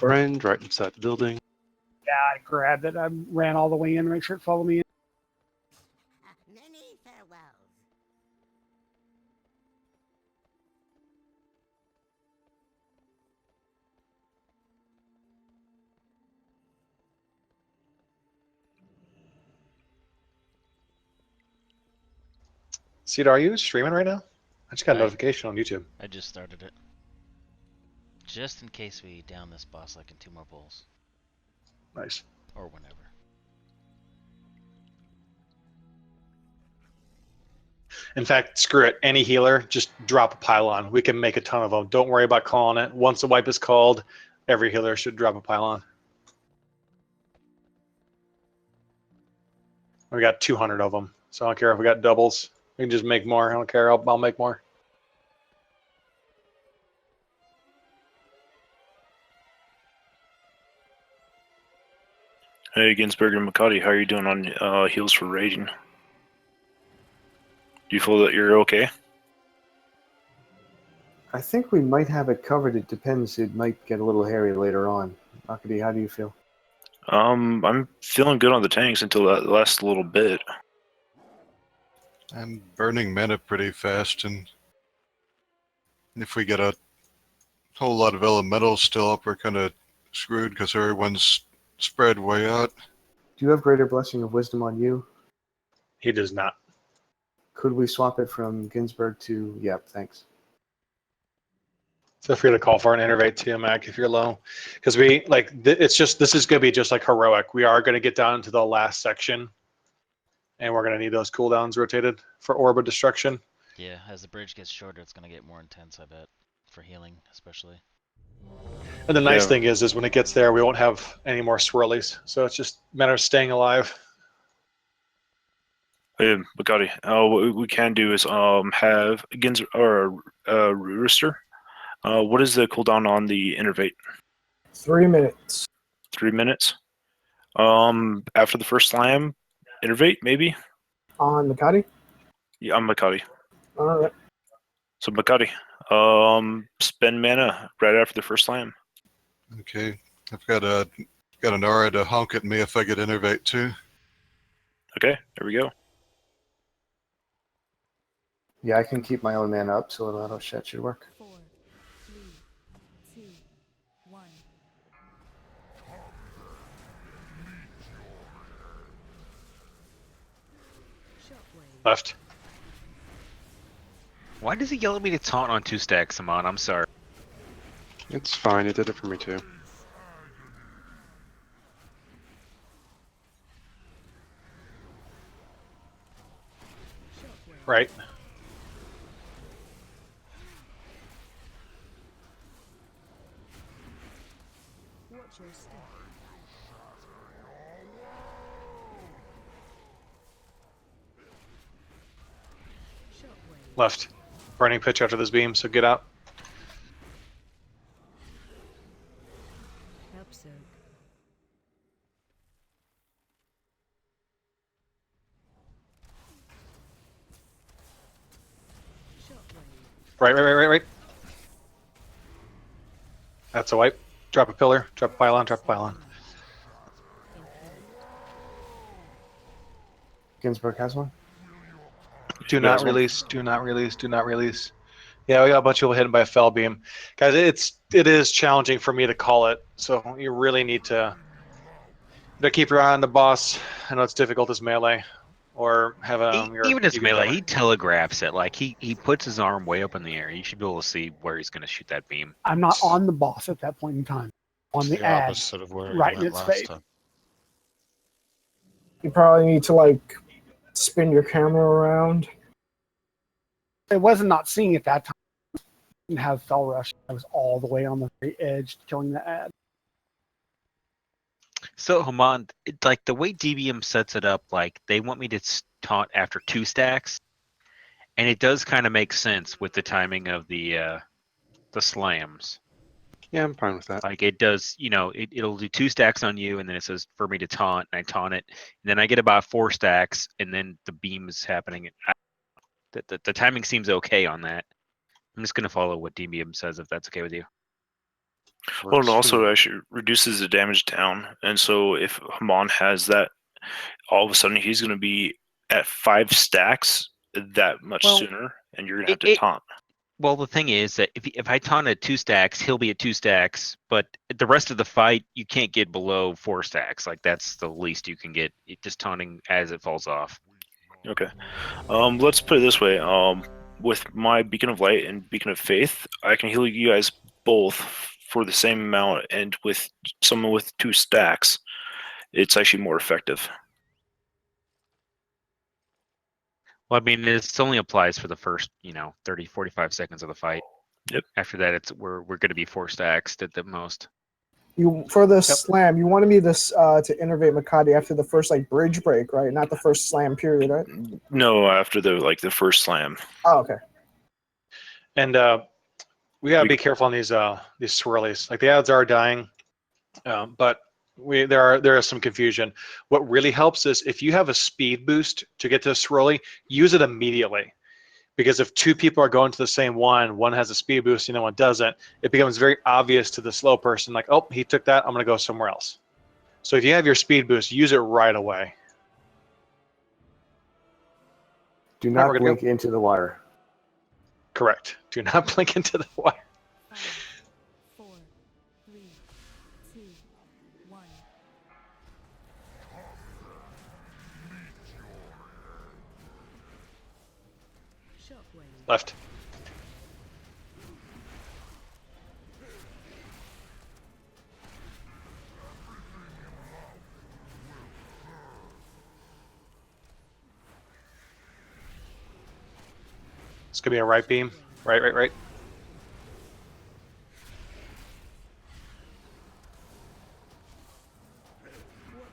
Friend, right inside the building. Yeah, I grabbed it. I ran all the way in to make sure it followed me in. Many farewells. Cedar, are you streaming right now? I just got a notification on YouTube. I just started it. Just in case we down this boss like in 2 more bowls. Nice. Or whenever. In fact, screw it. Any healer, just drop a pylon. We can make a ton of them. Don't worry about calling it. Once the wipe is called, every healer should drop a pylon. We got 200 of them, so I don't care if we got doubles. We can just make more. I don't care. I'll make more. Hey, Ginsberg and McCuddy, how are you doing on heals for raging? Do you feel that you're okay? I think we might have it covered. It depends. It might get a little hairy later on. Akadi, how do you feel? I'm feeling good on the tanks until that last little bit. I'm burning mana pretty fast, and if we get a whole lot of elementals still up, we're kind of screwed because everyone's spread way out. Do you have Greater Blessing of Wisdom on you? He does not. Could we swap it from Ginsberg to... Yep, thanks. Feel free to call for an innervate too, Mac, if you're low. Because we, like, it's just, this is going to be just like heroic. We are going to get down to the last section, and we're going to need those cooldowns rotated for Orb of Destruction. Yeah, as the bridge gets shorter, it's going to get more intense, I bet. For healing, especially. And the nice thing is when it gets there, we won't have any more swirlies. So it's just a matter of staying alive. Hey, McCuddy, what we can do is have Ginsberg or Rooster. What is the cooldown on the innervate? 3 minutes. 3 minutes. After the first slam, innervate maybe. On Makati? Yeah, I'm Makati. All right. So Makati, spend mana right after the first slam. Okay, I've got an aura to honk at me if I get innervate too. Okay, there we go. Yeah, I can keep my own mana up, so that shit should work. 4, 3, 2, 1. Left. Why does he yell at me to taunt on 2 stacks, Simon? I'm sorry. It's fine. It did it for me too. Right. Watch your step. Left. Burning pitch after this beam, so get out. Upsurge. Right. That's a wipe. Drop a pillar, drop a pylon, drop a pylon. Ginsberg has one. Do not release, do not release, do not release. Yeah, we got a bunch of people hit by a fell beam. Guys, it is challenging for me to call it, so you really need to keep your eye on the boss. I know it's difficult as melee, or have Even as melee, he telegraphs it. Like, he puts his arm way up in the air. You should be able to see where he's going to shoot that beam. I'm not on the boss at that point in time. On the ad, opposite of where right in its face. You probably need to, like, spin your camera around. It wasn't not seeing at that time. I didn't have fell rush. I was all the way on the very edge killing the ad. So, Haman, like, the way DBM sets it up, like, they want me to taunt after 2 stacks, and it does kind of make sense with the timing of the slams. Yeah, I'm fine with that. Like, it does, it'll do 2 stacks on you, and then it says for me to taunt, and I taunt it, and then I get about 4 stacks, and then the beam is happening. The timing seems okay on that. I'm just going to follow what DBM says, if that's okay with you. Well, Works and for also me. actually reduces the damage down. And so if Haman has that, all of a sudden he's going to be at 5 stacks that much Well, sooner, and you're going to have to it- taunt. Well, the thing is that if I taunt at 2 stacks, he'll be at 2 stacks. But the rest of the fight, you can't get below 4 stacks. Like that's the least you can get. Just taunting as it falls off. Okay. Let's put it this way. With my Beacon of Light and Beacon of Faith, I can heal you guys both for the same amount, and with someone with 2 stacks, it's actually more effective. Well, I mean, this only applies for the first, 30, 45 seconds of the fight. Yep. After that, we're going to be 4 stacks at the most. You for the slam, you wanted me this to innervate Makati after the first like bridge break, right? Not the first slam period, right? No, after the first slam. Oh, okay. And we gotta be careful on these swirlies. Like the ads are dying, but there is some confusion. What really helps is if you have a speed boost to get to a swirly, use it immediately. Because if 2 people are going to the same one has a speed boost, and the other one doesn't, it becomes very obvious to the slow person, like, oh, he took that, I'm gonna go somewhere else. So if you have your speed boost, use it right away. Do All right, not we're gonna blink go. into the wire. Correct. Do not blink into the wire. 5, 4, 3, 2, 1. Shockwave. Left. It's gonna be a right beam. Right. Watch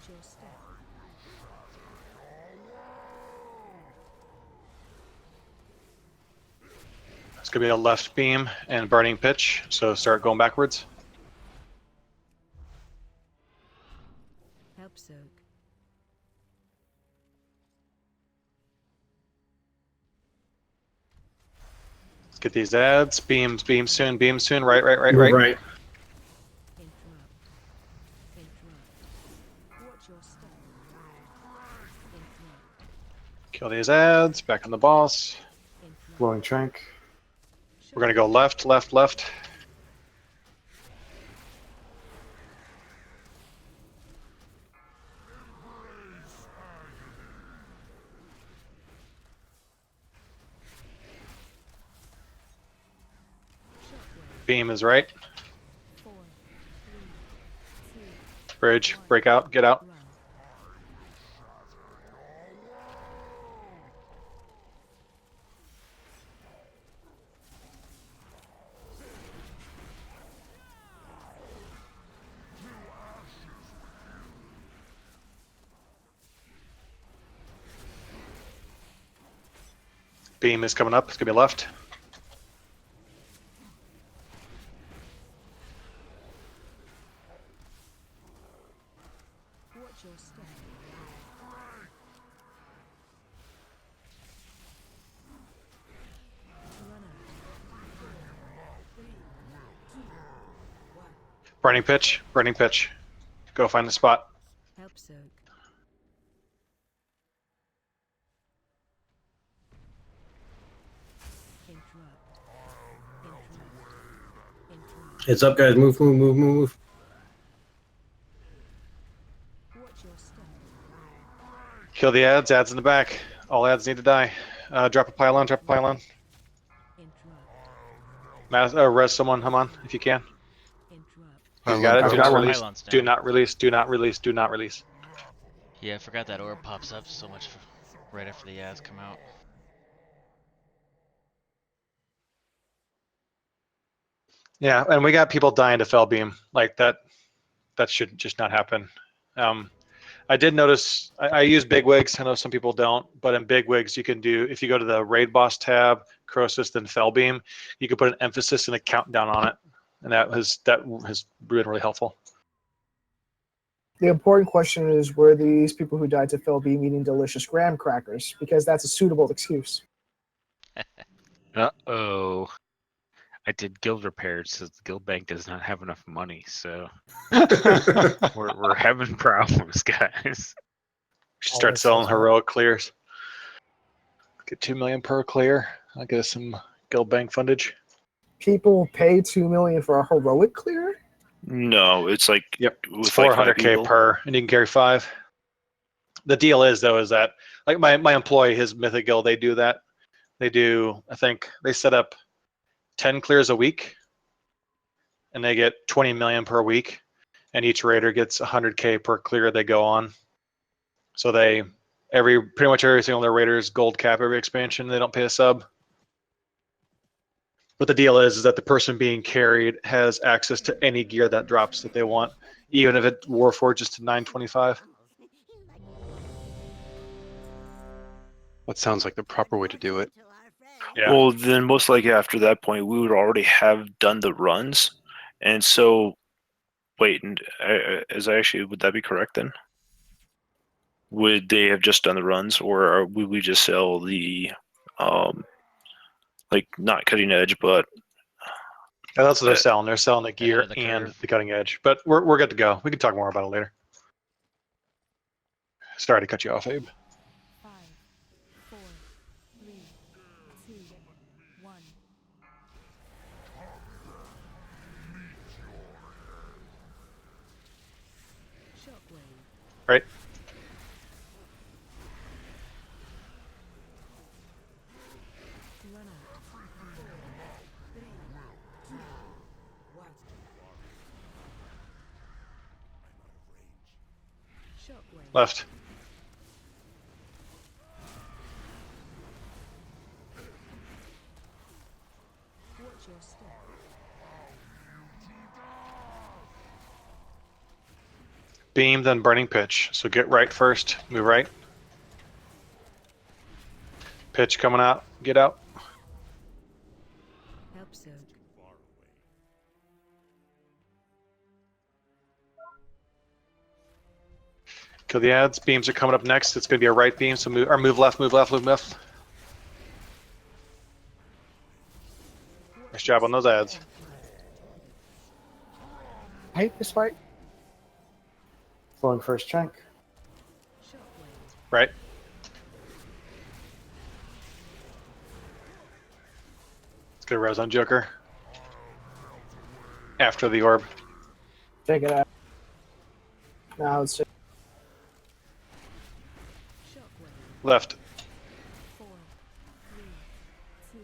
your step. It's gonna be a left beam and burning pitch. So start going backwards. Help soak. Let's get these ads. Beam soon. Right. Right. Interrupt. Watch your step. Interrupt. Kill these ads. Back on the boss. Interrupt. Glowing trank. We're gonna go left. Shockwave. Beam is right. 4, 3, 2, Bridge. Break out. Get out. run. Beam is coming up. It's gonna be left. Watch your step. Run out. Burning pitch. Go find the spot. Help soak. Interrupt. Heads up, guys. Move. Watch your step. Kill the ads. Ads in the back. All ads need to die. Drop a pylon. Interrupt. Res someone, Haman, if you can. Interrupt. You got it. I've Do got not one. release. Pylon's Do down. not release. Do not release. Do not release. Yeah, I forgot that orb pops up so much right after the ads come out. Yeah, and we got people dying to fell beam. Like that should just not happen. I did notice I use bigwigs. I know some people don't, but in bigwigs you can do, if you go to the raid boss tab, Croesus, then fell beam, you can put an emphasis and a countdown on it, and that has been really helpful. The important question is, were these people who died to Phil B eating delicious graham crackers? Because that's a suitable excuse. Uh-oh. I did guild repairs, so the guild bank does not have enough money, so we're having problems, guys. Should start selling heroic clears. Get 2 million per clear. I'll get us some guild bank fundage. People pay 2 million for a heroic clear? No, it's like Yep, with it's like 5 400k people. per, and you can carry 5. The deal is though is that like my employee, his mythic guild, they do that. They do, I think they set up 10 clears a week, and they get 20 million per week, and each raider gets 100k per clear they go on. So they pretty much every single of their raiders gold cap every expansion. They don't pay a sub. But the deal is that the person being carried has access to any gear that drops that they want, even if it Warforges to 925. That sounds like the proper way to do it. Yeah. Well, then most likely after that point, we would already have done the runs, and so wait, and would that be correct then? Would they have just done the runs, or would we just sell the, like not cutting edge, but Yeah, that's what they're selling. They're selling the gear the and curve. the cutting edge. But we're good to go. We can talk more about it later. Sorry to cut you off, Abe. 5, 4, 3, 2, 1. Shockwave. Right. Run out. 3, 2, 1. Shockwave. Left. Watch your step. Beam, then burning pitch. So get right first. Move right. Pitch coming out. Get out. Help soak. Kill the ads. Beams are coming up next. It's going to be a right beam. So move left, move left, move left. Nice job on those ads. I hate this fight. Flowing first chunk. Right. Let's get a res on Joker. After the orb. Take it out. Now it's just Left. 4, 3, 2,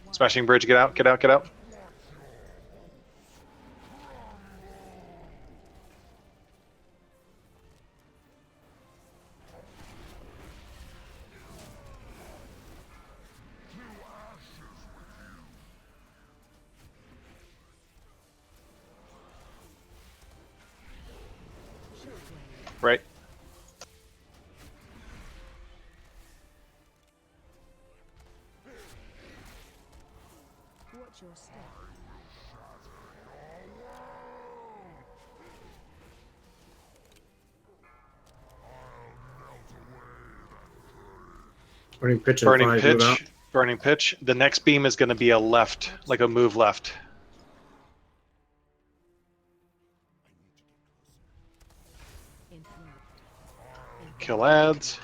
1. Smashing bridge. Get out, get out, get out. Right. Watch your step. Burning pitch and Burning 5, move out. pitch. Burning pitch. The next beam is going to be a left, like a move left. Interrupt. Kill ads.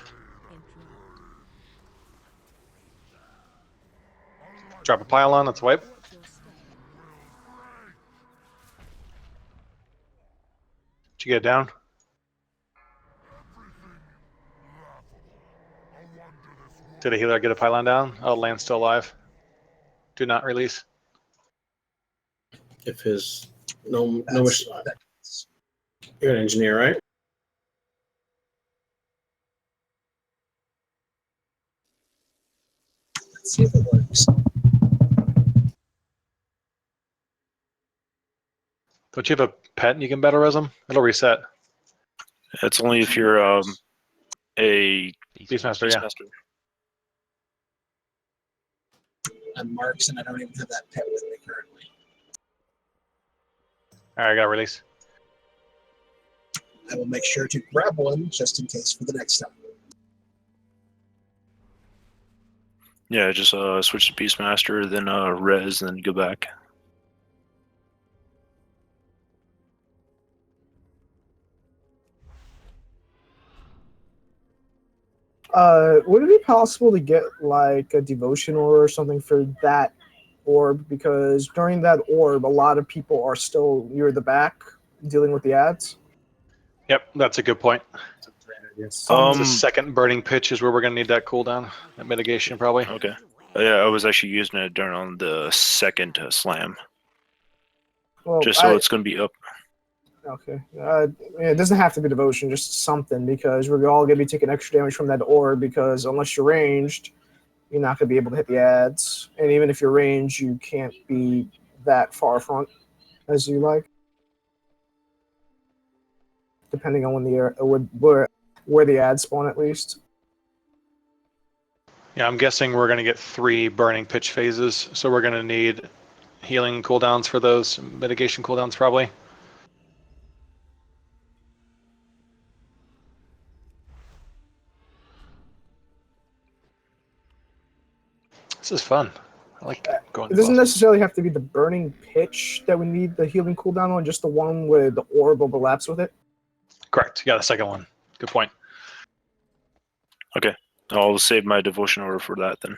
Interrupt. Drop a pylon. That's a wipe. Watch your step. Did you get it down? Did a healer get a pylon down? Oh, land's still alive. Do not release. If his no you're an engineer, right? let's see if it works. Don't you have a pet and you can battle res them? It'll reset. it's only if you're a Beastmaster, yeah. Beastmaster. I'm Marks, and I don't even have that pet with me currently. All right, I got to release. I will make sure to grab one just in case for the next time. Yeah, just switch to Beastmaster, then res, and then go back. Would it be possible to get like a devotion orb or something for that orb? Because during that orb, a lot of people are still near the back dealing with the ads. Yep, that's a good point. Yes. The second burning pitch is where we're gonna need that cooldown, that mitigation probably. Okay. Yeah, I was actually using it during on the second slam, Well, just so it's going to be up. Okay. It doesn't have to be devotion, just something, because we're all going to be taking extra damage from that orb, because unless you're ranged, you're not going to be able to hit the ads. And even if you're ranged, you can't be that far front as you like. Depending on when where the ads spawn, at least. Yeah, I'm guessing we're gonna get 3 burning pitch phases, so we're gonna need healing cooldowns for those, mitigation cooldowns probably. This is fun. I like going It to doesn't bosses. necessarily have to be the burning pitch that we need the healing cooldown on, just the one where the orb overlaps with it. Correct. Yeah, the second one. Good point. Okay, I'll save my devotion order for that then.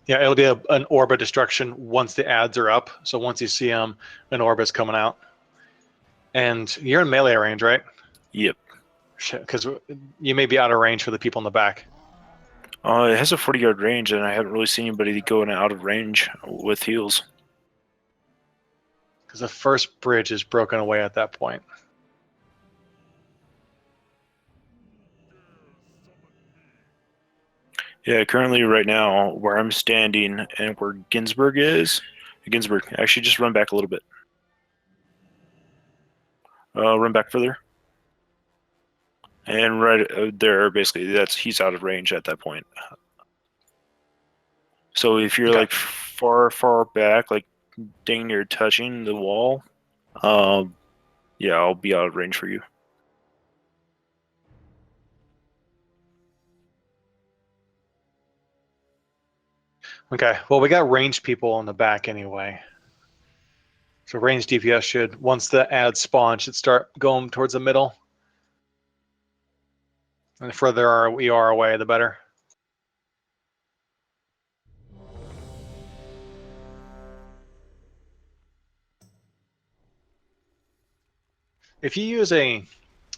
Yeah, it'll be an orb of destruction once the ads are up. So once you see them, an orb is coming out. And you're in melee range, right? Yep. Because you may be out of range for the people in the back. It has a 40-yard range, and I haven't really seen anybody going out of range with heals. Because the first bridge is broken away at that point. Yeah, currently right now, where I'm standing and where Ginsburg is, actually just run back a little bit. Run back further. And right there, basically, he's out of range at that point. So if you're like far back, like dang near touching the wall, yeah, I'll be out of range for you. Okay, well, we got ranged people in the back anyway. So ranged DPS should, once the ads spawn, should start going towards the middle. And the further we are away, the better. If you use a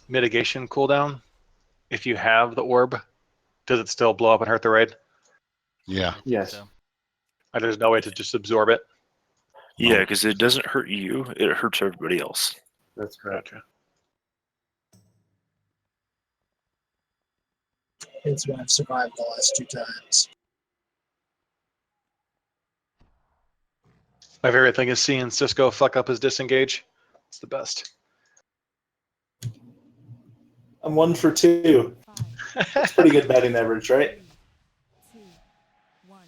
mitigation cooldown, if you have the orb, does it still blow up and hurt the raid? Yeah. I think Yes. so. There's no way to just absorb it. Yeah, because it doesn't hurt you; it hurts everybody else. That's correct. Gotcha. It's when I've survived the last 2 times. My favorite thing is seeing Cisco fuck up his disengage. It's the best. I'm 1 for 2. That's pretty good batting average, right? 2, 1.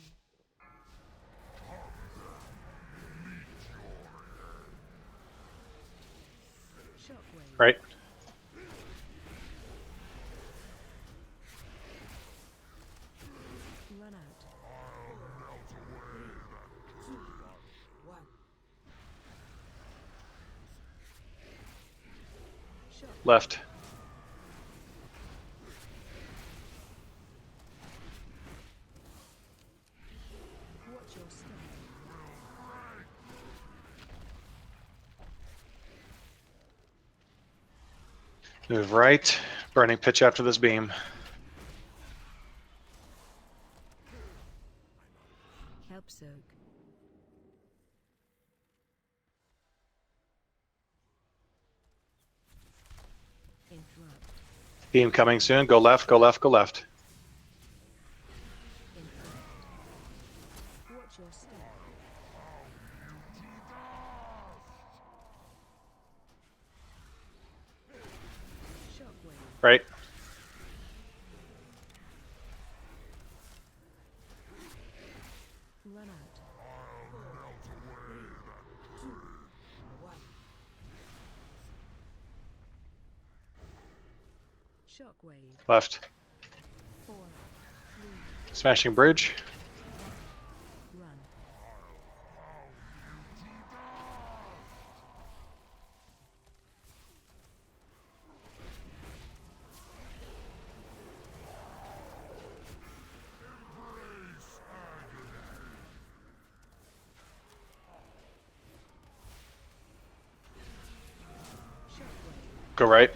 Shockwave. Right? Run out. 3, 2, 1. Shock. Left. Watch your step. Move right. Burning pitch after this beam. Help soak. Interrupt. Beam coming soon. Go left, go left, go left. Interrupt. Watch your step. Shockwave. Right? Run out. 3, 2, 1. Shockwave. Left. 4, 3, Smashing bridge. Run. Shockwave. Go right.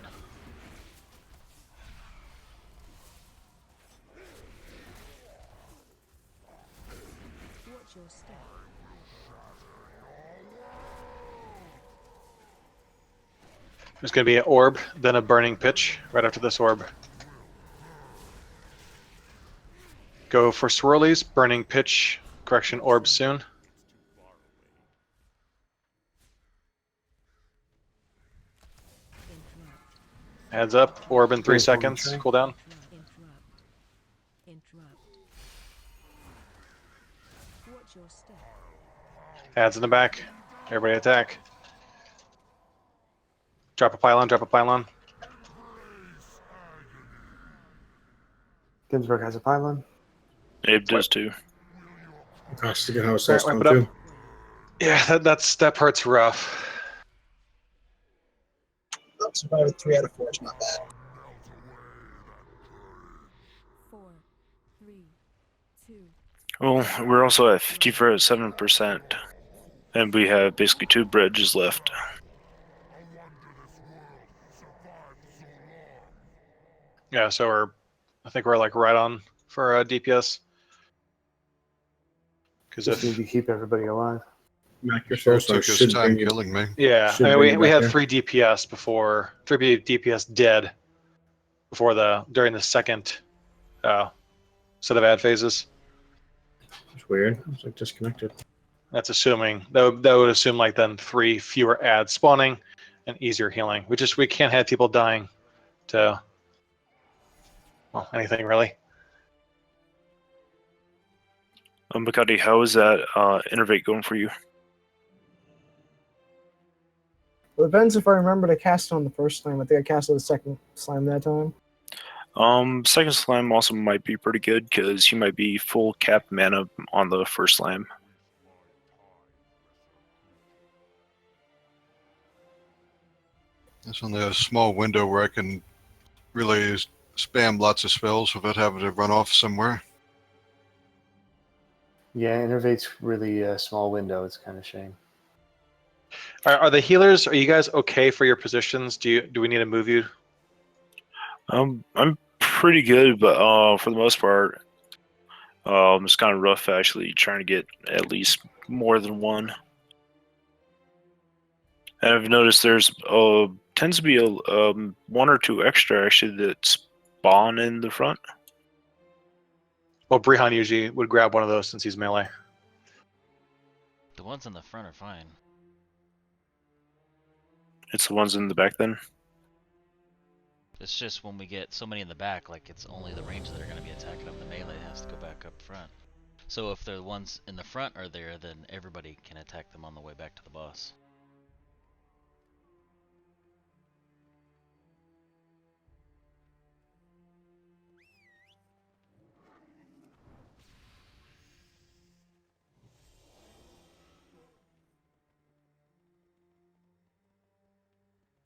Watch your step. There's going to be an orb, then a burning pitch right after this orb. Go for swirlies, burning pitch, correction orb soon. Interrupt. Heads up, orb in 3 Wait, seconds, try. cooldown. Interrupt. Interrupt. Watch your step. Adds in the back. Everybody attack. Drop a pylon, drop a pylon. Ginsburg has a pylon. Abe does too. Caustic and House has Wipe come it up. too. Yeah, that part's rough. Survived 3 out of 4. It's not bad. 4, 3, 2. Well, we're also at 57%, and we have basically 2 bridges left. Yeah, so I think we're like right on for DPS. Because Just need to keep everybody alive. Mac, your Sure soul stone took his should time bring you. killing me. yeah, Should I mean, bring you we back had there. 3 DPS before, 3 DPS dead before during the second set of ad phases. It's weird. I was like disconnected. That's assuming that would assume like then 3 fewer ads spawning and easier healing. We can't have people dying to anything really. Makati, how is that Innervate going for you? Well, it depends if I remember to cast it on the first slime. I think I casted the second slime that time. Second slime also might be pretty good because you might be full cap mana on the first slime. There's only a small window where I can really spam lots of spells without having to run off somewhere. Yeah, Innervate's really a small window. It's kind of shame. Are the healers? Are you guys okay for your positions? Do we need to move you? I'm pretty good, but for the most part, it's kind of rough actually trying to get at least more than one. And I've noticed there's tends to be a 1 or 2 extra actually that spawn in the front. Well, Brihan usually would grab one of those since he's melee. The ones in the front are fine. It's the ones in the back then. It's just when we get so many in the back, like it's only the range that are going to be attacking them. The melee has to go back up front. So if the ones in the front are there, then everybody can attack them on the way back to the boss.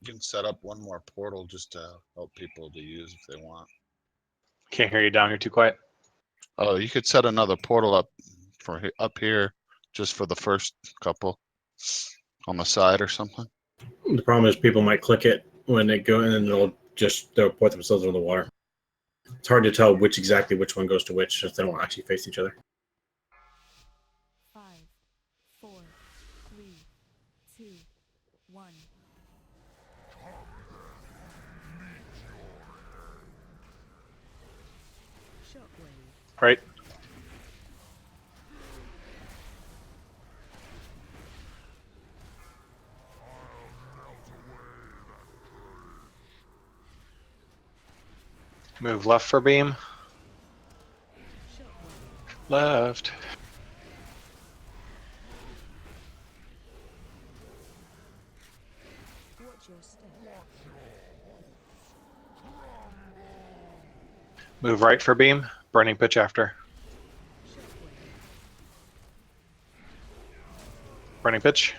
You can set up one more portal just to help people to use if they want. Can't hear you down here too quiet. Oh, you could set another portal up up here just for the first couple on the side or something. The problem is people might click it when they go in and they'll put themselves in the water. It's hard to tell exactly which one goes to which if they don't actually face each other. 5, 4, 3, 2, 1. Shockwave. Right. Move left for beam. Shockwave. Left. Watch your step. Move right for beam. Burning pitch after. Burning pitch.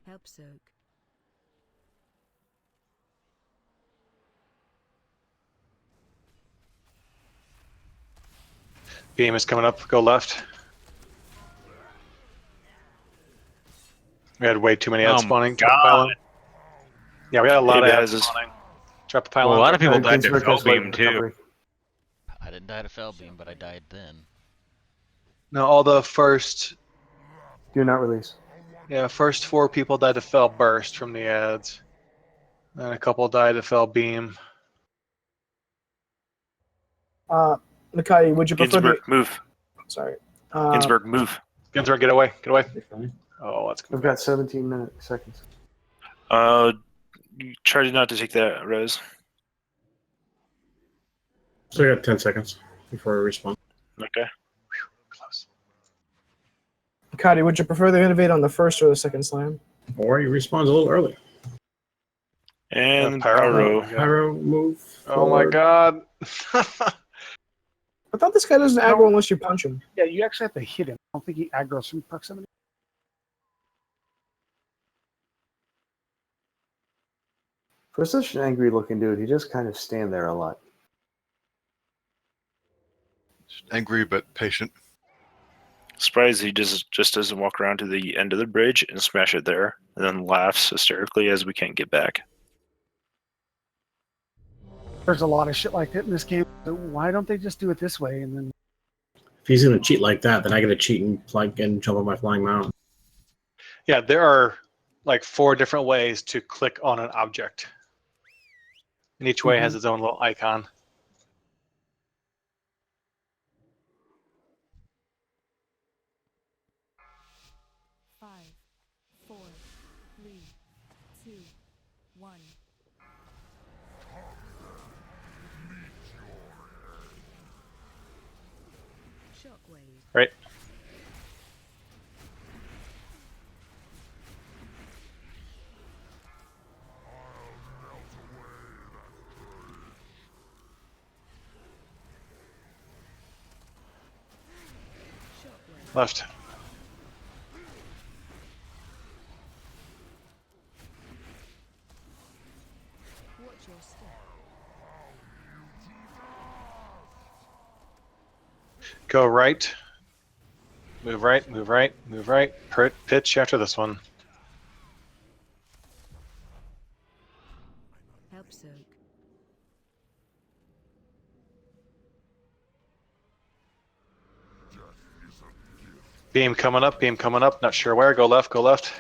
Help soak. Beam is coming up. Go left. We had way too many ads spawning. Drop a pylon. Yeah, we had a lot of ads spawning. Drop a pylon. Well, a lot of people died to Ginsburg fell has light beam too. recovery. I didn't die to fell beam, but I died then. No, all the first, Do not release. first 4 people died to fell burst from the ads. And a couple died to fell beam. Nakai, would you prefer Ginsburg, the? move. Sorry. Ginsburg, move. Ginsburg, get away. Get away. You're fine. Oh, let's go. I've got 17 seconds. You try not to take that res. So I got 10 seconds before I respawn. Okay. Close. Nakai, would you prefer the innovate on the first or the second slam? Or he respawns a little early. And Pyro. pyro. Pyro move. Oh my forward. god. I thought this guy doesn't aggro unless you punch him. Yeah, you actually have to hit him. I don't think he aggroes from proximity. For such an angry looking dude, he just kind of stand there a lot. Angry but patient. Surprised he just doesn't walk around to the end of the bridge and smash it there, and then laughs hysterically as we can't get back. There's a lot of shit like that in this game. So why don't they just do it this way? And then If he's gonna cheat like that, then I gotta cheat and jump on my flying mount. Yeah, there are like 4 different ways to click on an object. And each way has its own little icon. Five, four, three, two, one. Shockwave. Right. Shockwave. Left. Watch your step. Go right. Move right, move right, move right. Pitch after this one. Help soak. Beam coming up, beam coming up. Not sure where. Go left, go left.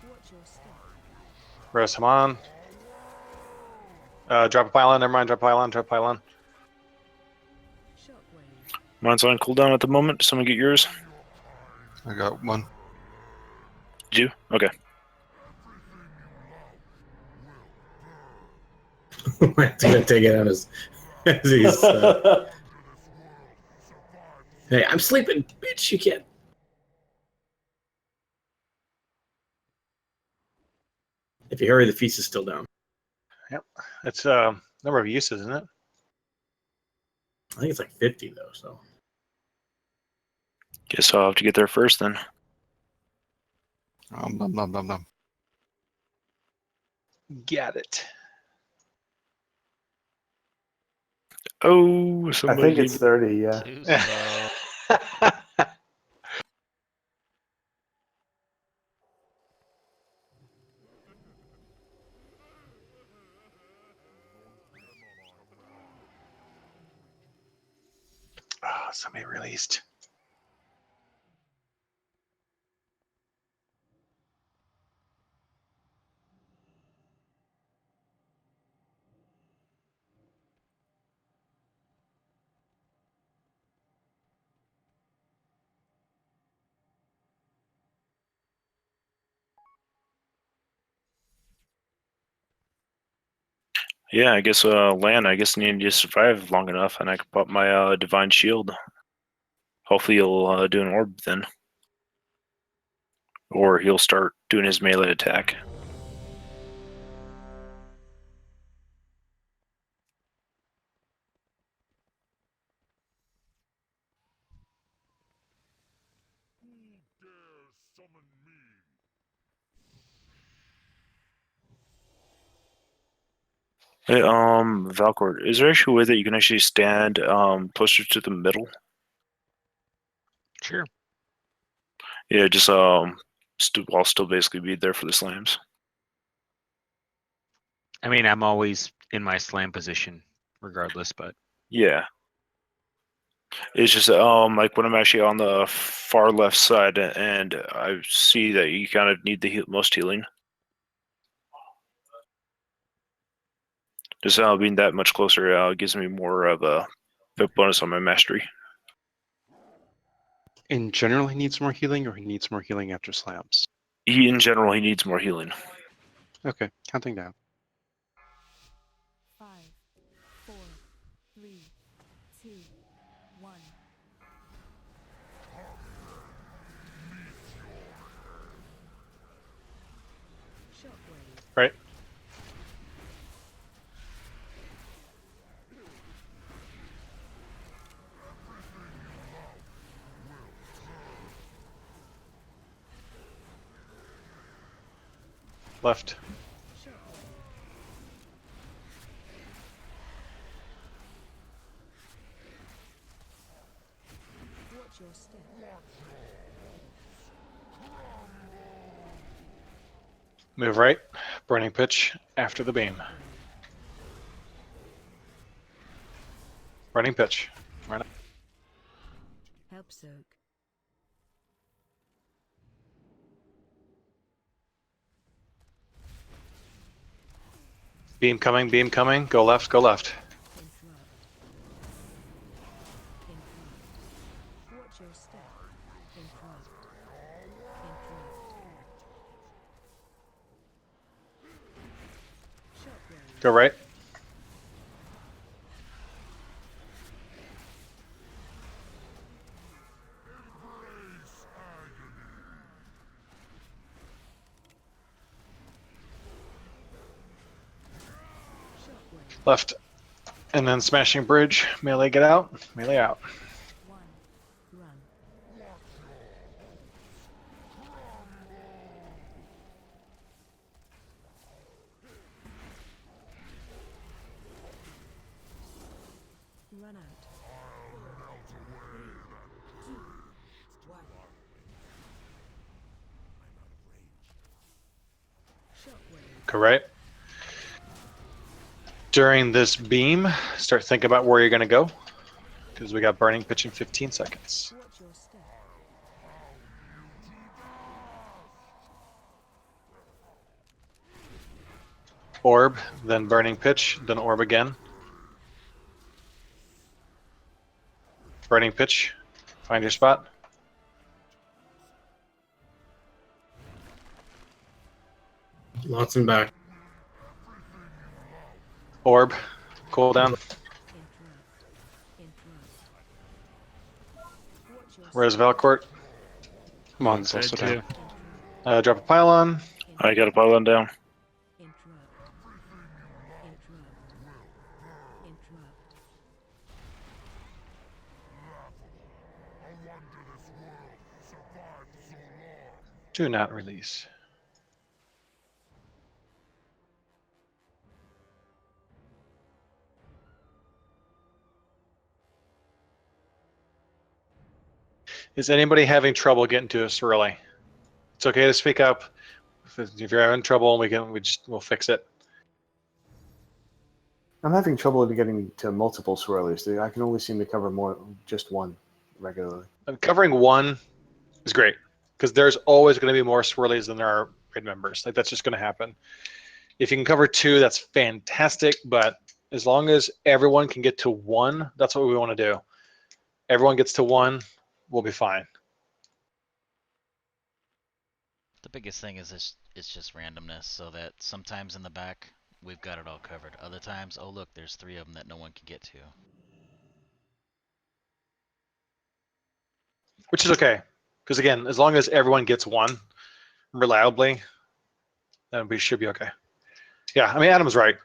Watch your step. Rest him on. Drop a pylon, never mind. Drop a pylon, drop a pylon. Shockwave. Mine's on cooldown at the moment. Someone get yours. I got one. Did you? Okay. Mike's gonna take it out as he's. Hey, I'm sleeping, bitch. You can't. If you hurry, the feast is still down. Yep. It's number of uses, isn't it? I think it's like 50 though. So Guess I'll have to get there first then. Nom, nom, nom, nom. Got it. Oh, I somebody. think it's 30, yeah. Too slow. Oh, somebody released. Yeah, I guess Lan, I guess needed to survive long enough, and I can pop my divine shield. Hopefully he'll do an orb then. Or he'll start doing his melee attack. Hey, Valcourt, is there actually a way that you can actually stand closer to the middle? Sure. Yeah, just I'll still basically be there for the slams. I mean, I'm always in my slam position, regardless. But Yeah. It's just like when I'm actually on the far left side and I see that you kind of need the most healing. Just being that much closer gives me more of a bonus on my mastery. In general, he needs more healing, or he needs more healing after slams. In general, he needs more healing. Okay, counting down. 5, 4, 3, 2, 1. Shockwave. Right. Left. Watch your step. Move right. Burning pitch after the beam. Burning pitch. Right up. Help soak. Beam coming, beam coming. Go left, go left. Interrupt. Interrupt. Watch your step. Interrupt. Interrupt. Shockwave. Go right. Shockwave. Left. And then smashing bridge. Melee get out. Melee out. 1. Run. Run out. 3, 2, 1. Shockwave. Go right. During this beam, start thinking about where you're going to go. Because we got burning pitch in 15 seconds. Watch your step. Orb, then burning pitch, then orb again. Burning pitch. Find your spot. Lots in back. Orb. Cooldown. Interrupt. Interrupt. Watch your Where's step. Valcourt? Come on, so slow down. Interrupt. Drop a pylon. I got a pylon down. Interrupt. Interrupt. Interrupt. Do not release. Is anybody having trouble getting to us early? It's okay to speak up. If you're having trouble, we'll fix it. I'm having trouble getting to multiple swirlies. I can only seem to cover just one regularly. Covering one is great because there's always going to be more swirlies than there are raid members. Like that's just going to happen. If you can cover two, that's fantastic. But as long as everyone can get to one, that's what we want to do. Everyone gets to one, we'll be fine. The biggest thing is it's just randomness, so that sometimes in the back we've got it all covered. Other times, oh look, there's 3 of them that no one can get to. Which is okay, because again, as long as everyone gets one reliably, then we should be okay. Yeah, I mean Adam's right.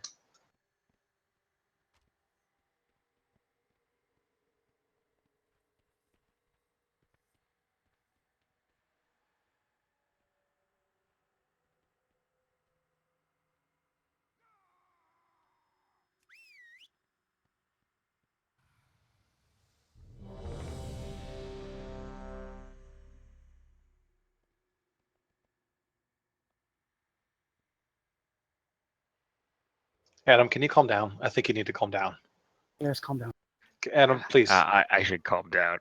Adam, can you calm down? I think you need to calm down. Yes, calm down. Adam, please. I should calm down.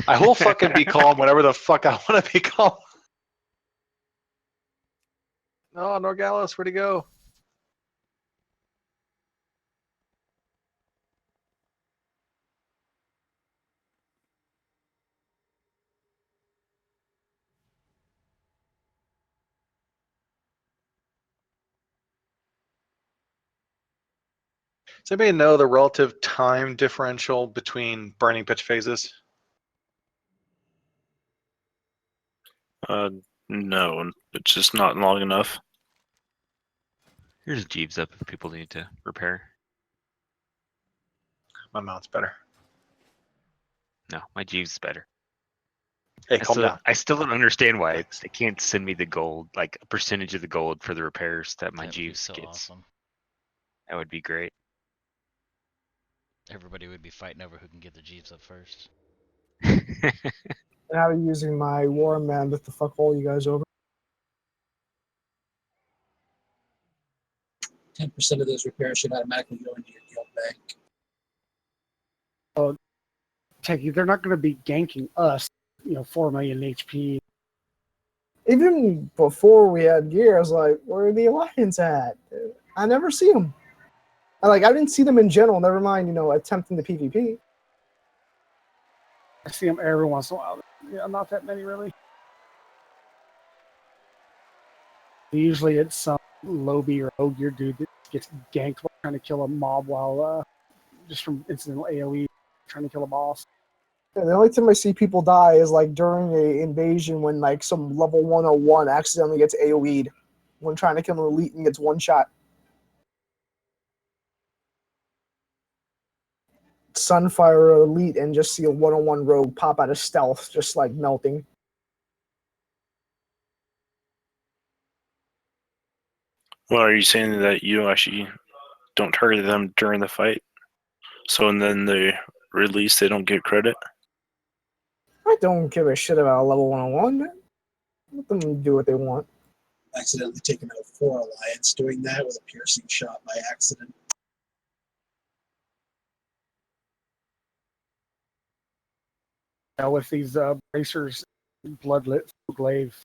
I will fucking be calm whenever the fuck I want to be calm. Oh, Norgalis, where'd he go? Does anybody know the relative time differential between burning pitch phases? No, it's just not long enough. Here's Jeeves up if people need to repair. My mount's better. No, my Jeeves is better. Hey, calm down. I still don't understand why they can't send me the gold, like a percentage of the gold for the repairs that my That'd be Jeeves so gets. awesome. That would be great. Everybody would be fighting over who can get the Jeeps up first. And I'll be using my war mandate to fuck all you guys over. 10% of those repairs should automatically go into your guild bank. Oh, Techie, they're not going to be ganking us. 4 million HP. Even before we had gear, I was like, where are the Alliance at? I never see them. I didn't see them in general, never mind, attempting the PvP. I see them every once in a while. Yeah, not that many, really. Usually it's some Lobby or Ogier dude that gets ganked while trying to kill a mob while just from incidental AoE trying to kill a boss. Yeah, the only time I see people die is during a invasion when some level 101 accidentally gets AoE'd when trying to kill an elite and gets one shot. Sunfire elite and just see a 101 rogue pop out of stealth, just melting. Well, are you saying that you actually don't target them during the fight? So, and then the release, they don't get credit? I don't give a shit about a level 101. Let them do what they want. Accidentally taking out 4 Alliance doing that with a piercing shot by accident. With these bracers, bloodlet glaive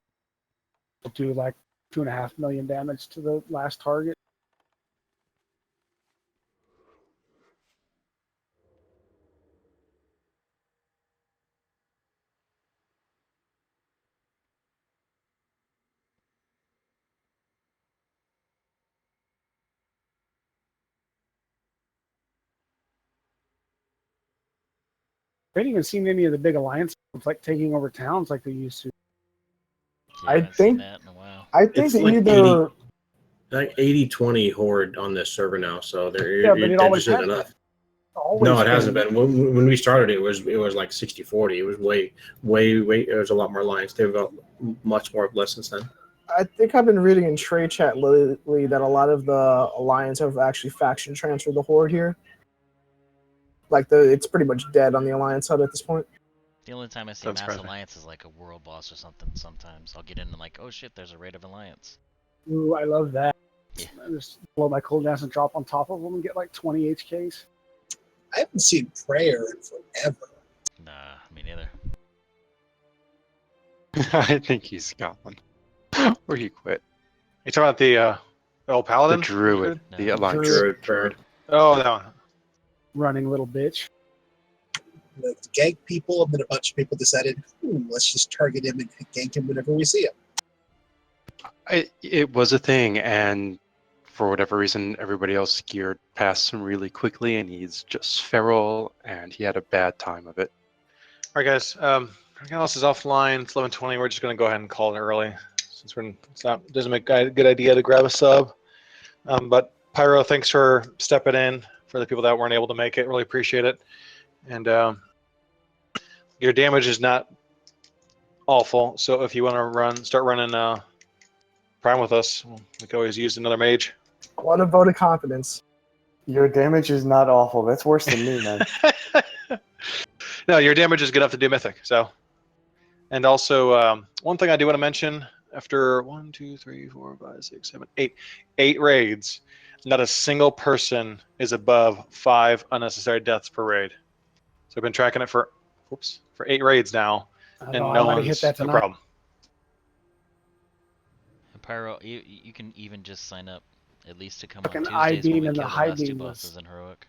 will do 2.5 million damage to the last target. I haven't even seen any of the big alliances taking over towns like they used to. Yeah, I haven't think- seen that in a while. I think It's that like either 80-20 horde on this server now, so they're Yeah, but it always just has enough. been. Always No, it hasn't been. been. When we started, it was like 60-40. It was way. There was a lot more alliance. They've got much more less since then. I think I've been reading in trade chat lately that a lot of the Alliance have actually faction transferred the Horde here. It's pretty much dead on the Alliance side at this point. The only time I see That's Mass crazy. Alliance is like a world boss or something. Sometimes I'll get in and oh shit, there's a raid of Alliance. Ooh, I love that. Yeah. I just blow my cooldowns and drop on top of them and get 20 HKs. I haven't seen Prayer in forever. Nah, me neither. I think he's got one. Or he quit. You talking about the old The paladin? druid. No. The alliance. Druid. Oh no. Running little bitch. The gank people, and then a bunch of people decided, let's just target him and gank him whenever we see him. It was a thing, and for whatever reason, everybody else geared past him really quickly, and he's just feral, and he had a bad time of it. All right, guys. Everything else is offline. It's 11:20. We're just gonna go ahead and call it early, since doesn't make a good idea to grab a sub. But Pyro, thanks for stepping in for the people that weren't able to make it. Really appreciate it. And your damage is not awful, so if you want to start running Prime with us, we can always use another mage. What a vote of confidence. Your damage is not awful. That's worse than me, man. No, your damage is good enough to do Mythic. So, and also one thing I do want to mention: after 1, 2, 3, 4, 5, 6, 7, 8 raids, Not a single person is above 5 unnecessary deaths per raid. So I've been tracking it for 8 raids now, I and know no I might have hit one's that no tonight. problem. Pyro, you can even just sign up at least to come on Fucking Tuesdays when I-beam we and the kill the high last 2 beam bosses was in heroic.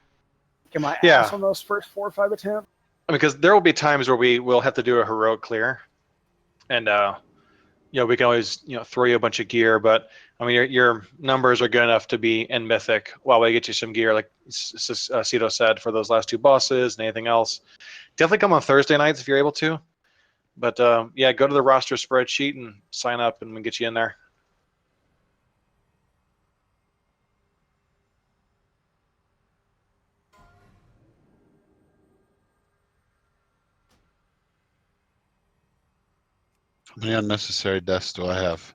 get my Yeah. ass on those first 4 or 5 attempts. Because there will be times where we will have to do a heroic clear, and we can always throw you a bunch of gear, but I mean your numbers are good enough to be in mythic while we get you some gear, like Cito said, for those last 2 bosses and anything else. Definitely come on Thursday nights if you're able to. But yeah, go to the roster spreadsheet and sign up, and we can get you in there. How many unnecessary deaths do I have?